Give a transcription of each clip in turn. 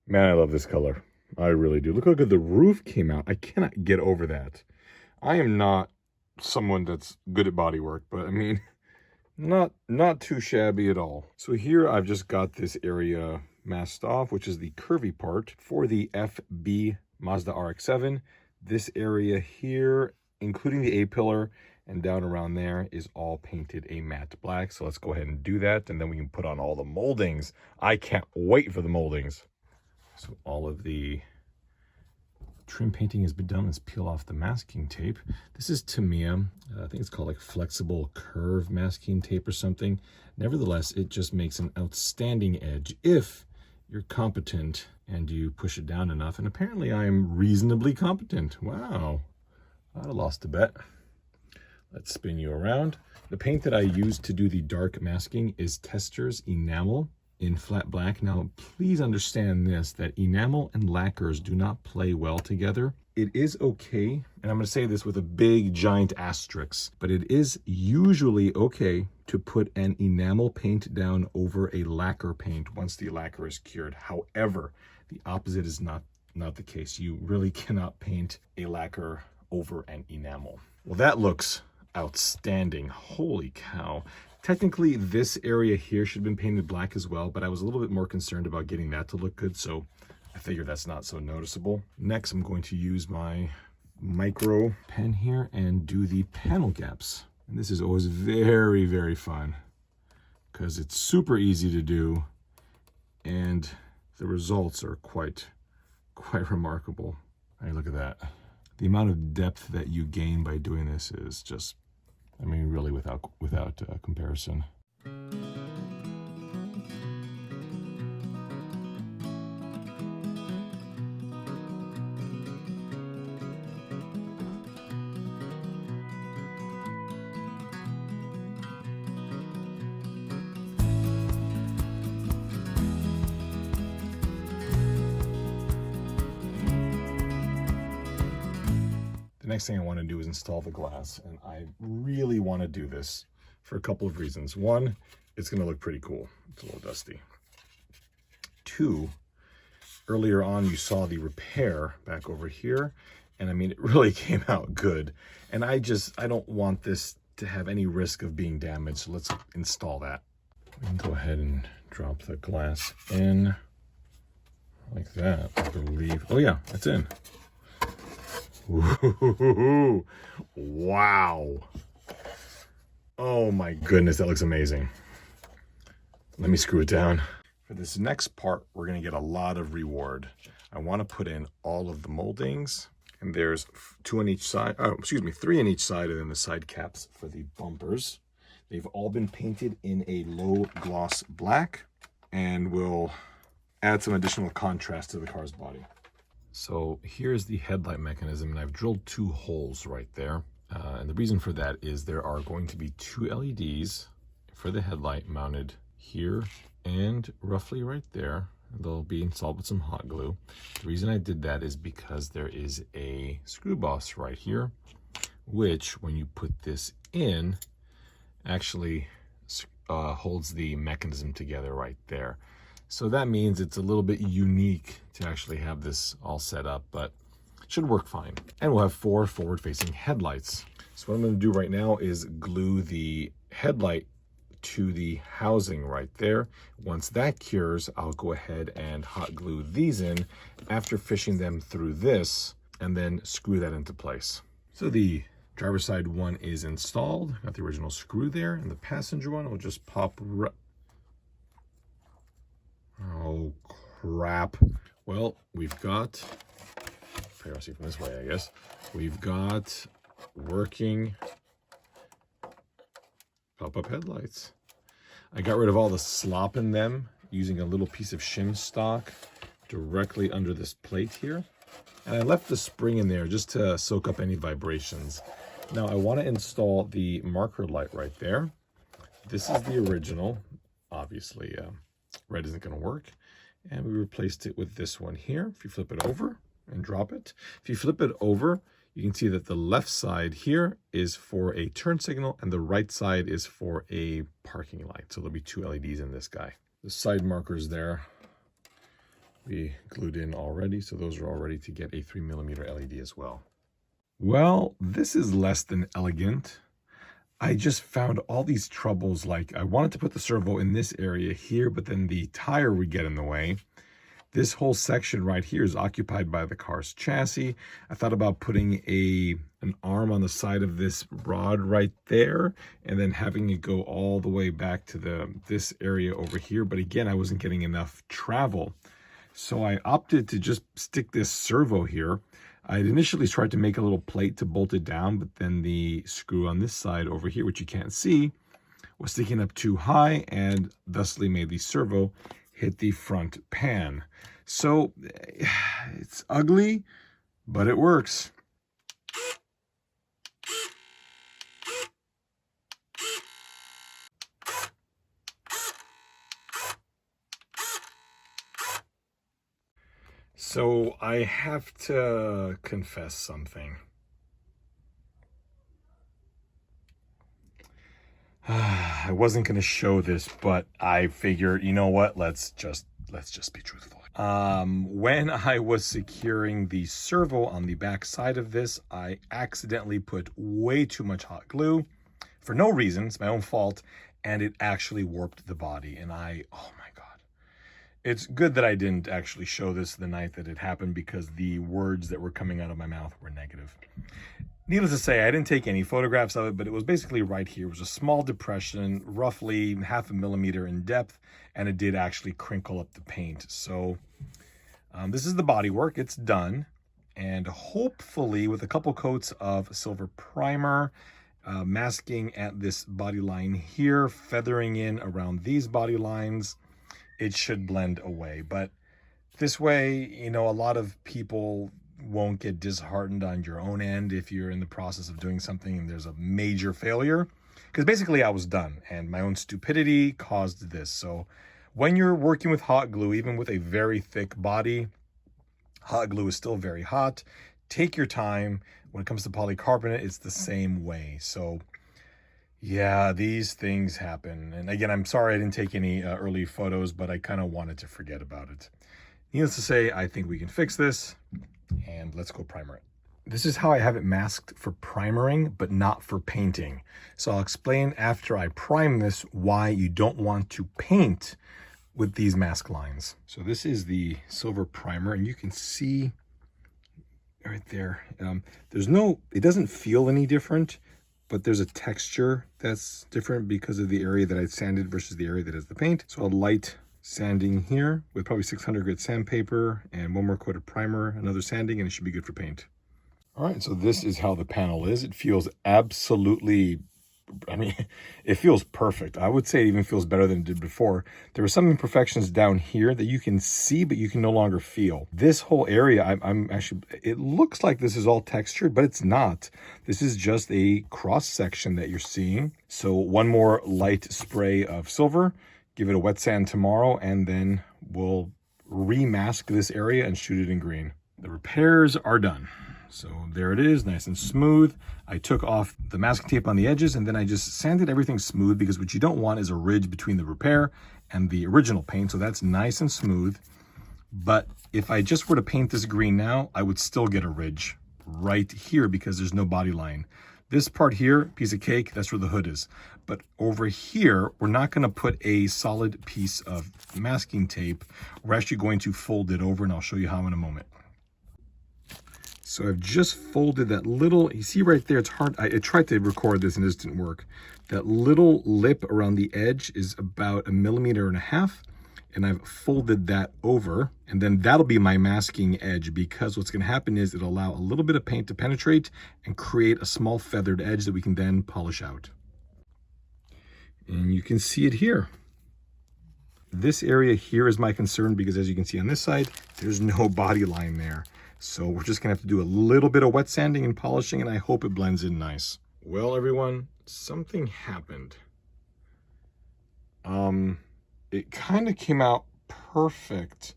Man, I love this color. I really do. Look how good the roof came out. I cannot get over that. I am not someone that's good at body work, but I mean, not too shabby at all. So here I've just got this area masked off, which is the curvy part for the FB Mazda RX7. This area here, including the A-pillar and down around there, is all painted a matte black. So let's go ahead and do that, and then we can put on all the moldings. I can't wait for the moldings. So all of the trim painting has been done. Let's peel off the masking tape. This is Tamiya. I think it's called like flexible curve masking tape or something. Nevertheless, it just makes an outstanding edge if you're competent and you push it down enough. And apparently I'm reasonably competent. Wow. I'd have lost a bet. Let's spin you around. The paint that I used to do the dark masking is Tester's Enamel in flat black. Now, please understand this, that enamel and lacquers do not play well together. It is okay, and I'm going to say this with a big giant asterisk, but it is usually okay to put an enamel paint down over a lacquer paint once the lacquer is cured. However, the opposite is not the case. You really cannot paint a lacquer over an enamel. Well, that looks outstanding. Holy cow. Technically, this area here should have been painted black as well, but I was a little bit more concerned about getting that to look good, so I figured that's not so noticeable. Next, I'm going to use my micro pen here and do the panel gaps. And this is always very, very fun because it's super easy to do and the results are quite remarkable. Hey, look at that. The amount of depth that you gain by doing this is just, I mean, really without comparison. The next thing I want to do is install the glass, and I really want to do this for a couple of reasons. One, it's going to look pretty cool. It's a little dusty. Two, earlier on you saw the repair back over here, and I mean, it really came out good. And I don't want this to have any risk of being damaged, so let's install that. We can go ahead and drop the glass in like that, I believe. Oh yeah, it's in. Ooh, wow. Oh my goodness, that looks amazing. Let me screw it down. For this next part, we're going to get a lot of reward. I want to put in all of the moldings, and there's 2 on each side. Oh, excuse me, 3 on each side, and then the side caps for the bumpers. They've all been painted in a low gloss black, and will add some additional contrast to the car's body. So here's the headlight mechanism, and I've drilled 2 holes right there. And the reason for that is there are going to be 2 LEDs for the headlight mounted here and roughly right there. They'll be installed with some hot glue. The reason I did that is because there is a screw boss right here, which when you put this in, actually holds the mechanism together right there. So that means it's a little bit unique to actually have this all set up, but it should work fine. And we'll have 4 forward-facing headlights. So what I'm going to do right now is glue the headlight to the housing right there. Once that cures, I'll go ahead and hot glue these in after fishing them through this, and then screw that into place. So the driver's side one is installed. Got the original screw there, and the passenger one will just pop right. Oh, crap. Well, we've got, I'll see from this way, I guess. We've got working pop-up headlights. I got rid of all the slop in them using a little piece of shim stock directly under this plate here. And I left the spring in there just to soak up any vibrations. Now I want to install the marker light right there. This is the original. Obviously, red isn't going to work. And we replaced it with this one here. If you flip it over and drop it. If you flip it over, you can see that the left side here is for a turn signal and the right side is for a parking light. So there'll be 2 LEDs in this guy. The side markers there we glued in already, so those are all ready to get a 3mm LED as well. Well, this is less than elegant. I just found all these troubles. Like, I wanted to put the servo in this area here, but then the tire would get in the way. This whole section right here is occupied by the car's chassis. I thought about putting an arm on the side of this rod right there and then having it go all the way back to this area over here. But again, I wasn't getting enough travel. So I opted to just stick this servo here. I had initially tried to make a little plate to bolt it down, but then the screw on this side over here, which you can't see, was sticking up too high and thusly made the servo hit the front pan. So it's ugly, but it works. So I have to confess something. I wasn't going to show this, but I figured, you know what? Let's just be truthful. When I was securing the servo on the back side of this, I accidentally put way too much hot glue for no reason. It's my own fault, and it actually warped the body. And oh my God. It's good that I didn't actually show this the night that it happened, because the words that were coming out of my mouth were negative. Needless to say, I didn't take any photographs of it, but it was basically right here. It was a small depression, roughly 0.5 millimeter in depth, and it did actually crinkle up the paint. So this is the bodywork. It's done. And hopefully with a couple coats of silver primer, masking at this body line here, feathering in around these body lines, it should blend away. But this way, you know, a lot of people won't get disheartened on your own end if you're in the process of doing something and there's a major failure, because basically I was done and my own stupidity caused this. So when you're working with hot glue, even with a very thick body, hot glue is still very hot. Take your time. When it comes to polycarbonate, it's the same way. So yeah, these things happen. And again, I'm sorry I didn't take any early photos, but I kind of wanted to forget about it. Needless to say, I think we can fix this, and let's go primer it. This is how I have it masked for primering, but not for painting. So I'll explain after I prime this why you don't want to paint with these mask lines. So this is the silver primer, and you can see right there, it doesn't feel any different, but there's a texture that's different because of the area that I sanded versus the area that has the paint. So a light sanding here with probably 600 grit sandpaper and one more coat of primer, another sanding, and it should be good for paint. All right, so this is how the panel is. It feels absolutely, I mean, it feels perfect. I would say it even feels better than it did before. There are some imperfections down here that you can see, but you can no longer feel. This whole area, I'm actually, it looks like this is all textured, but it's not. This is just a cross section that you're seeing. So one more light spray of silver, give it a wet sand tomorrow, and then we'll remask this area and shoot it in green. The repairs are done. So there it is, nice and smooth. I took off the masking tape on the edges, and then I just sanded everything smooth, because what you don't want is a ridge between the repair and the original paint. So that's nice and smooth. But if I just were to paint this green now, I would still get a ridge right here because there's no body line. This part here, piece of cake, that's where the hood is. But over here, we're not going to put a solid piece of masking tape. We're actually going to fold it over, and I'll show you how in a moment. So I've just folded that little, you see right there, it's hard. I tried to record this and this didn't work. That little lip around the edge is about 1.5 millimeters, and I've folded that over, and then that'll be my masking edge, because what's going to happen is it'll allow a little bit of paint to penetrate and create a small feathered edge that we can then polish out. And you can see it here. This area here is my concern, because as you can see on this side, there's no body line there. So we're just gonna have to do a little bit of wet sanding and polishing, and I hope it blends in nice. Well, everyone, something happened. It kind of came out perfect.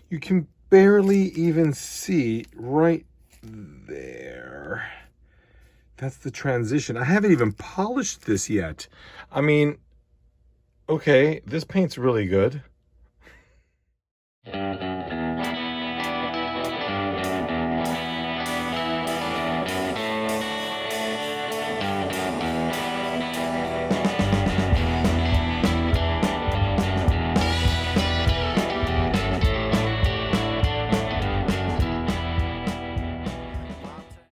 You can barely even see right there. That's the transition. I haven't even polished this yet. I mean, okay, this paint's really good.